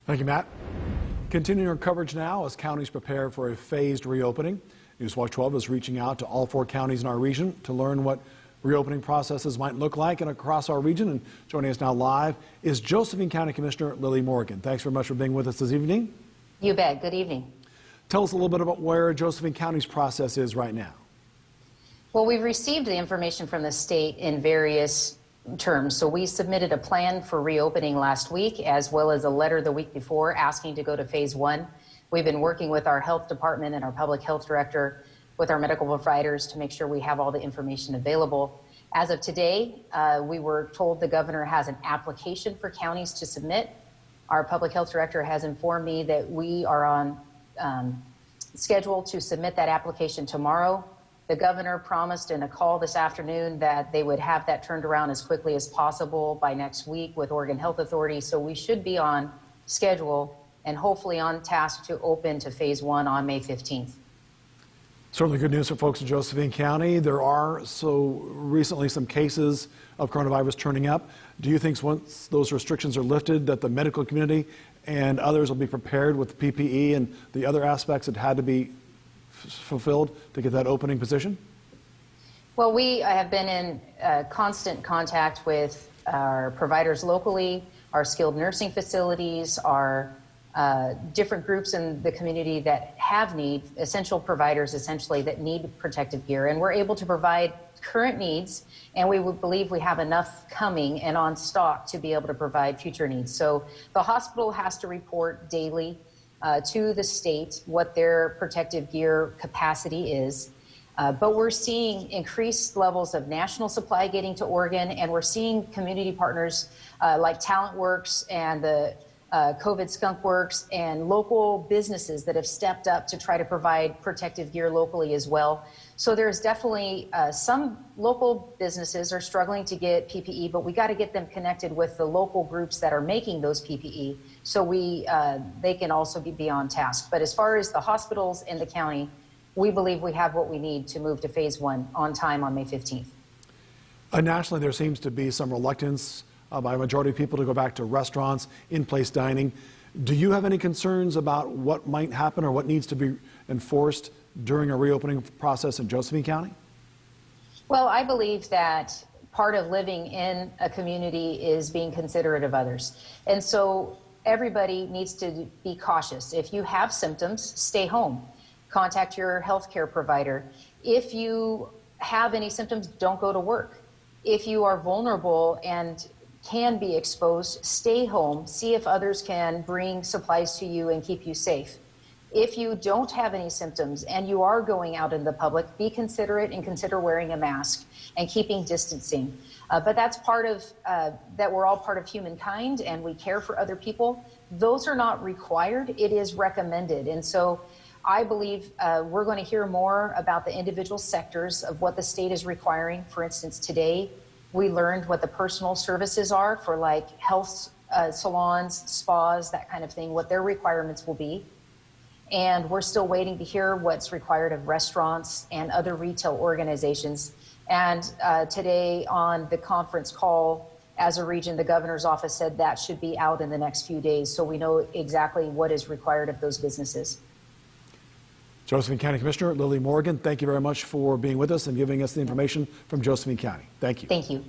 Thank you, Matt. Continuing our coverage now as counties prepare for a phased reopening. Newswatch 12 is reaching out to all 4 counties in our region to learn what reopening processes might look like and across our region. And joining us now live is Josephine County Commissioner Lily Morgan. Thanks very much for being with us this evening. You bet. Good evening. Tell us a little bit about where Josephine County's process is right now. Well, we've received the information from the state in various terms. So we submitted a plan for reopening last week, as well as a letter the week before asking to go to phase 1. We've been working with our health department and our public health director, with our medical providers, to make sure we have all the information available. As of today, we were told the governor has an application for counties to submit. Our public health director has informed me that we are on schedule to submit that application tomorrow. The governor promised in a call this afternoon that they would have that turned around as quickly as possible by next week with Oregon Health Authority. So we should be on schedule and hopefully on task to open to phase 1 on May 15th. Certainly good news for folks in Josephine County. There are recently some cases of coronavirus turning up. Do you think once those restrictions are lifted that the medical community and others will be prepared with PPE and the other aspects that had to be fulfilled to get that opening position? Well, we have been in constant contact with our providers locally, our skilled nursing facilities, our different groups in the community that have essential providers essentially that need protective gear, and we're able to provide current needs, and we would believe we have enough coming and on stock to be able to provide future needs. So the hospital has to report daily to the state what their protective gear capacity is. But we're seeing increased levels of national supply getting to Oregon, and we're seeing community partners like Talent Works and the COVID Skunk Works and local businesses that have stepped up to try to provide protective gear locally as well. So there's definitely some local businesses are struggling to get PPE, but we got to get them connected with the local groups that are making those PPE so they can also be on task. But as far as the hospitals in the county, we believe we have what we need to move to phase 1 on time on May 15th. Nationally, there seems to be some reluctance by a majority of people to go back to restaurants, in-place dining. Do you have any concerns about what might happen or what needs to be enforced during a reopening process in Josephine County? Well, I believe that part of living in a community is being considerate of others. And so everybody needs to be cautious. If you have symptoms, stay home. Contact your healthcare provider. If you have any symptoms, don't go to work. If you are vulnerable and can be exposed, stay home, see if others can bring supplies to you and keep you safe. If you don't have any symptoms and you are going out in the public, be considerate and consider wearing a mask and keeping distancing. But that's part of, that we're all part of humankind and we care for other people. Those are not required, it is recommended. And so I believe we're going to hear more about the individual sectors of what the state is requiring. For instance, today, we learned what the personal services are for like health salons, spas, that kind of thing, what their requirements will be. And we're still waiting to hear what's required of restaurants and other retail organizations. And today on the conference call, as a region, the governor's office said that should be out in the next few days. So we know exactly what is required of those businesses. Josephine County Commissioner Lily Morgan, thank you very much for being with us and giving us the information from Josephine County. Thank you. Thank you.